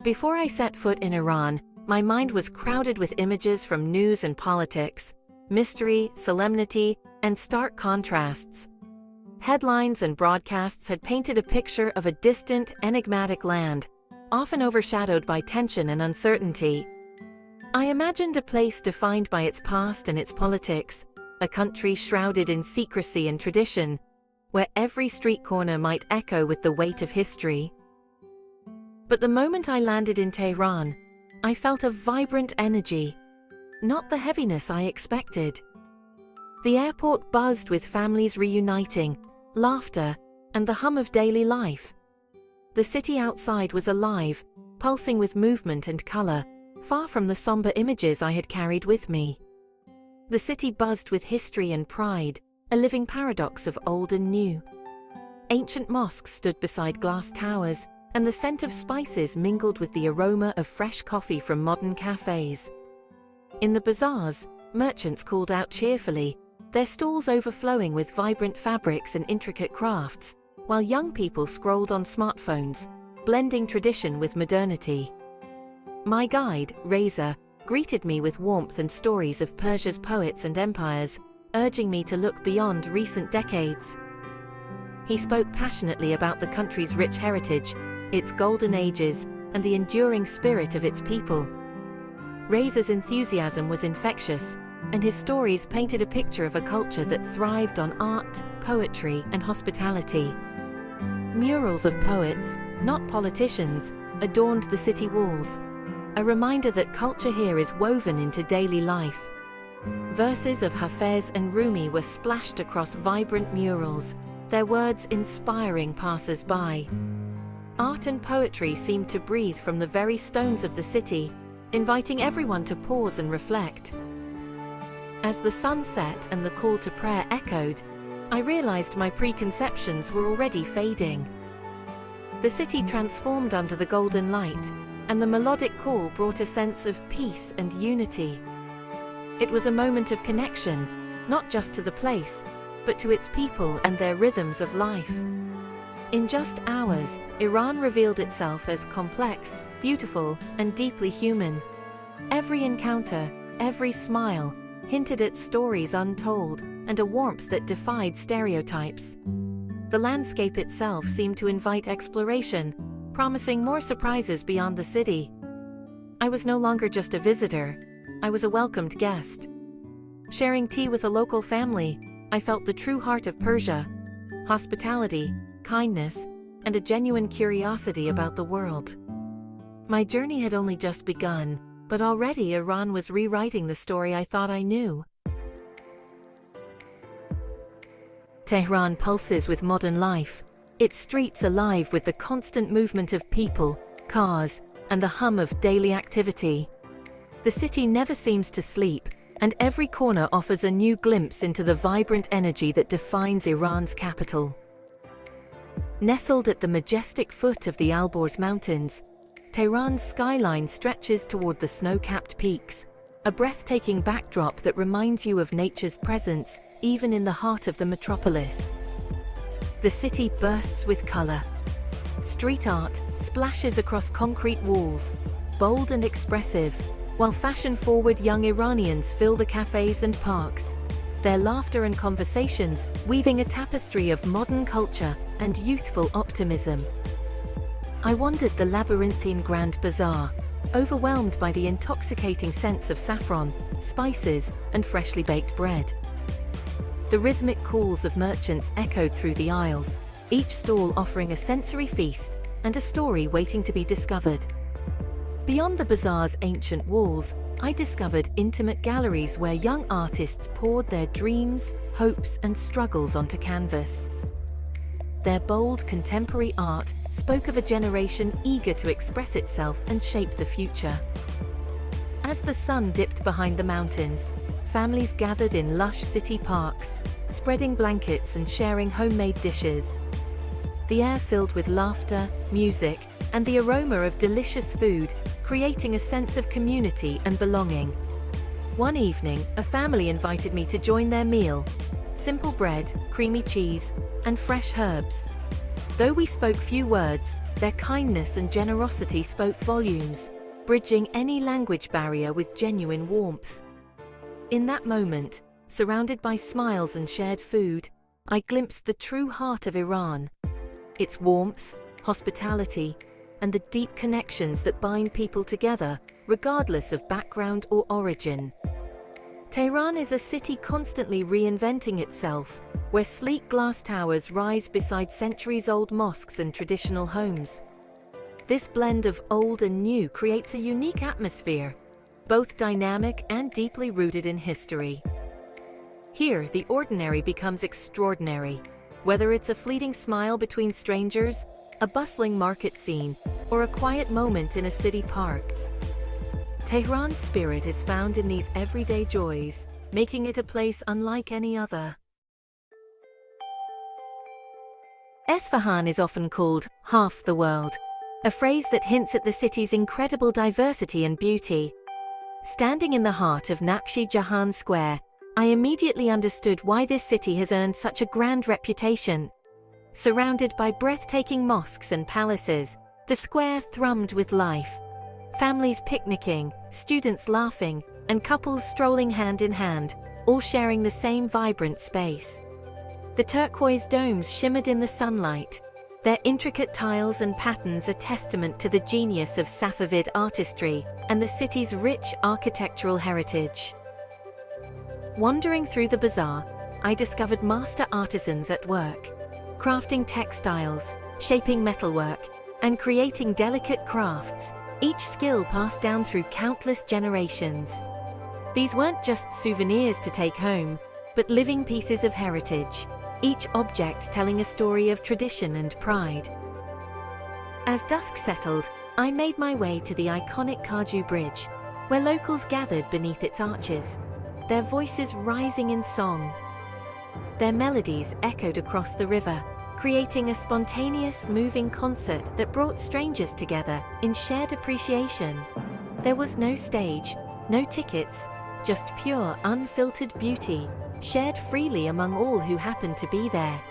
Before I set foot in Iran, my mind was crowded with images from news and politics, mystery, solemnity, and stark contrasts. Headlines and broadcasts had painted a picture of a distant, enigmatic land, often overshadowed by tension and uncertainty. I imagined a place defined by its past and its politics, a country shrouded in secrecy and tradition, where every street corner might echo with the weight of history. But the moment I landed in Tehran, I felt a vibrant energy, not the heaviness I expected. The airport buzzed with families reuniting, laughter, and the hum of daily life. The city outside was alive, pulsing with movement and color, far from the somber images I had carried with me. The city buzzed with history and pride, a living paradox of old and new. Ancient mosques stood beside glass towers, and the scent of spices mingled with the aroma of fresh coffee from modern cafes. In the bazaars, merchants called out cheerfully, their stalls overflowing with vibrant fabrics and intricate crafts, while young people scrolled on smartphones, blending tradition with modernity. My guide, Reza, greeted me with warmth and stories of Persia's poets and empires, urging me to look beyond recent decades. He spoke passionately about the country's rich heritage, its golden ages, and the enduring spirit of its people. Reza's enthusiasm was infectious, and his stories painted a picture of a culture that thrived on art, poetry, and hospitality. Murals of poets, not politicians, adorned the city walls, a reminder that culture here is woven into daily life. Verses of Hafez and Rumi were splashed across vibrant murals, their words inspiring passers-by. Art and poetry seemed to breathe from the very stones of the city, inviting everyone to pause and reflect. As the sun set and the call to prayer echoed, I realized my preconceptions were already fading. The city transformed under the golden light, and the melodic call brought a sense of peace and unity. It was a moment of connection, not just to the place, but to its people and their rhythms of life. In just hours, Iran revealed itself as complex, beautiful, and deeply human. Every encounter, every smile, hinted at stories untold and a warmth that defied stereotypes. The landscape itself seemed to invite exploration, promising more surprises beyond the city. I was no longer just a visitor, I was a welcomed guest. Sharing tea with a local family, I felt the true heart of Persia: hospitality, kindness, and a genuine curiosity about the world. My journey had only just begun, but already Iran was rewriting the story I thought I knew. Tehran pulses with modern life, its streets alive with the constant movement of people, cars, and the hum of daily activity. The city never seems to sleep, and every corner offers a new glimpse into the vibrant energy that defines Iran's capital. Nestled at the majestic foot of the Alborz Mountains, Tehran's skyline stretches toward the snow-capped peaks, a breathtaking backdrop that reminds you of nature's presence, even in the heart of the metropolis. The city bursts with color. Street art splashes across concrete walls, bold and expressive, while fashion-forward young Iranians fill the cafes and parks, their laughter and conversations weaving a tapestry of modern culture and youthful optimism. I wandered the labyrinthine Grand Bazaar, overwhelmed by the intoxicating scents of saffron, spices, and freshly baked bread. The rhythmic calls of merchants echoed through the aisles, each stall offering a sensory feast and a story waiting to be discovered. Beyond the bazaar's ancient walls, I discovered intimate galleries where young artists poured their dreams, hopes, and struggles onto canvas. Their bold contemporary art spoke of a generation eager to express itself and shape the future. As the sun dipped behind the mountains, families gathered in lush city parks, spreading blankets and sharing homemade dishes. The air filled with laughter, music, and the aroma of delicious food, creating a sense of community and belonging. One evening, a family invited me to join their meal: simple bread, creamy cheese, and fresh herbs. Though we spoke few words, their kindness and generosity spoke volumes, bridging any language barrier with genuine warmth. In that moment, surrounded by smiles and shared food, I glimpsed the true heart of Iran. Its warmth, hospitality, and the deep connections that bind people together, regardless of background or origin. Tehran is a city constantly reinventing itself, where sleek glass towers rise beside centuries-old mosques and traditional homes. This blend of old and new creates a unique atmosphere, both dynamic and deeply rooted in history. Here, the ordinary becomes extraordinary, whether it's a fleeting smile between strangers, a bustling market scene, or a quiet moment in a city park. Tehran's spirit is found in these everyday joys, making it a place unlike any other. Esfahan is often called half the world, a phrase that hints at the city's incredible diversity and beauty. Standing in the heart of Nakshi Jahan Square, I immediately understood why this city has earned such a grand reputation. Surrounded by breathtaking mosques and palaces, the square thrummed with life. Families picnicking, students laughing, and couples strolling hand in hand, all sharing the same vibrant space. The turquoise domes shimmered in the sunlight. Their intricate tiles and patterns a testament to the genius of Safavid artistry and the city's rich architectural heritage. Wandering through the bazaar, I discovered master artisans at work, crafting textiles, shaping metalwork, and creating delicate crafts, each skill passed down through countless generations. These weren't just souvenirs to take home, but living pieces of heritage, each object telling a story of tradition and pride. As dusk settled, I made my way to the iconic Kaju Bridge, where locals gathered beneath its arches, their voices rising in song. Their melodies echoed across the river, creating a spontaneous, moving concert that brought strangers together in shared appreciation. There was no stage, no tickets, just pure, unfiltered beauty, shared freely among all who happened to be there.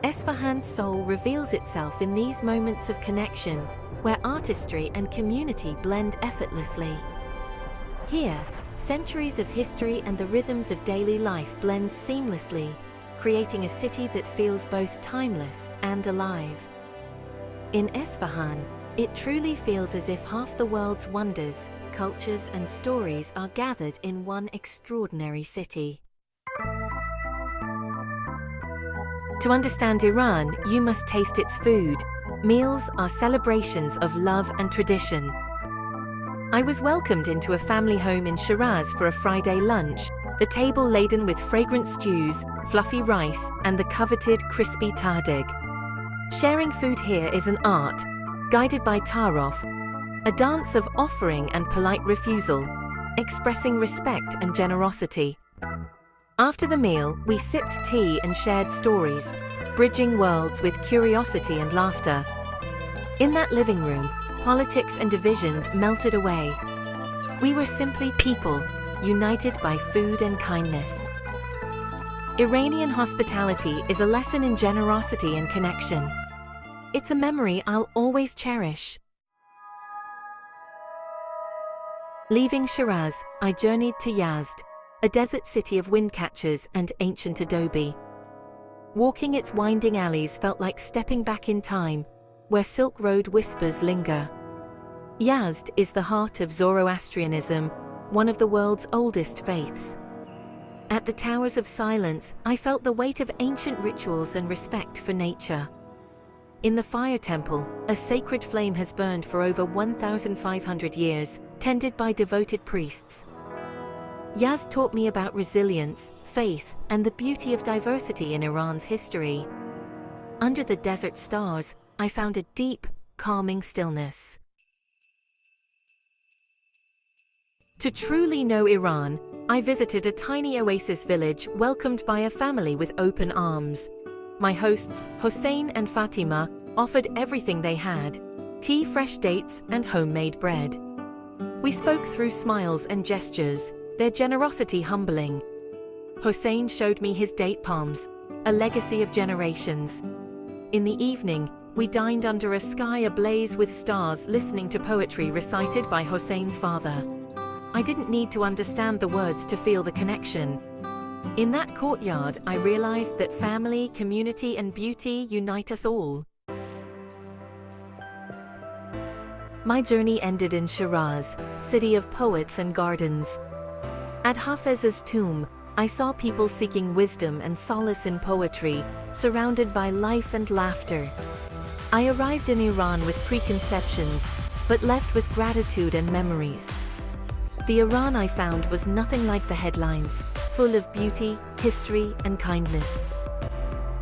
Esfahan's soul reveals itself in these moments of connection, where artistry and community blend effortlessly. Here, centuries of history and the rhythms of daily life blend seamlessly, creating a city that feels both timeless and alive. In Esfahan, it truly feels as if half the world's wonders, cultures, and stories are gathered in one extraordinary city. To understand Iran, you must taste its food. Meals are celebrations of love and tradition. I was welcomed into a family home in Shiraz for a Friday lunch, the table laden with fragrant stews, fluffy rice, and the coveted crispy tahdig. Sharing food here is an art, guided by tarof, a dance of offering and polite refusal, expressing respect and generosity. After the meal, we sipped tea and shared stories, bridging worlds with curiosity and laughter. In that living room, politics and divisions melted away. We were simply people, united by food and kindness. Iranian hospitality is a lesson in generosity and connection. It's a memory I'll always cherish. Leaving Shiraz, I journeyed to Yazd, a desert city of windcatchers and ancient adobe. Walking its winding alleys felt like stepping back in time, where Silk Road whispers linger. Yazd is the heart of Zoroastrianism, one of the world's oldest faiths. At the Towers of Silence, I felt the weight of ancient rituals and respect for nature. In the Fire Temple, a sacred flame has burned for over 1,500 years, tended by devoted priests. Yazd taught me about resilience, faith, and the beauty of diversity in Iran's history. Under the desert stars, I found a deep, calming stillness. To truly know Iran, I visited a tiny oasis village welcomed by a family with open arms. My hosts, Hossein and Fatima, offered everything they had: tea, fresh dates, and homemade bread. We spoke through smiles and gestures, their generosity humbling. Hossein showed me his date palms, a legacy of generations. In the evening, we dined under a sky ablaze with stars, listening to poetry recited by Hussein's father. I didn't need to understand the words to feel the connection. In that courtyard, I realized that family, community, and beauty unite us all. My journey ended in Shiraz, city of poets and gardens. At Hafez's tomb, I saw people seeking wisdom and solace in poetry, surrounded by life and laughter. I arrived in Iran with preconceptions, but left with gratitude and memories. The Iran I found was nothing like the headlines, full of beauty, history, and kindness.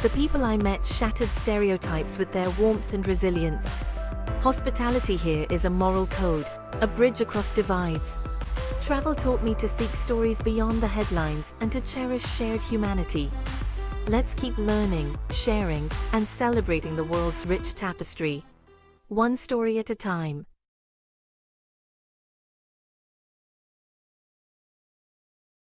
The people I met shattered stereotypes with their warmth and resilience. Hospitality here is a moral code, a bridge across divides. Travel taught me to seek stories beyond the headlines and to cherish shared humanity. Let's keep learning, sharing, and celebrating the world's rich tapestry. One story at a time.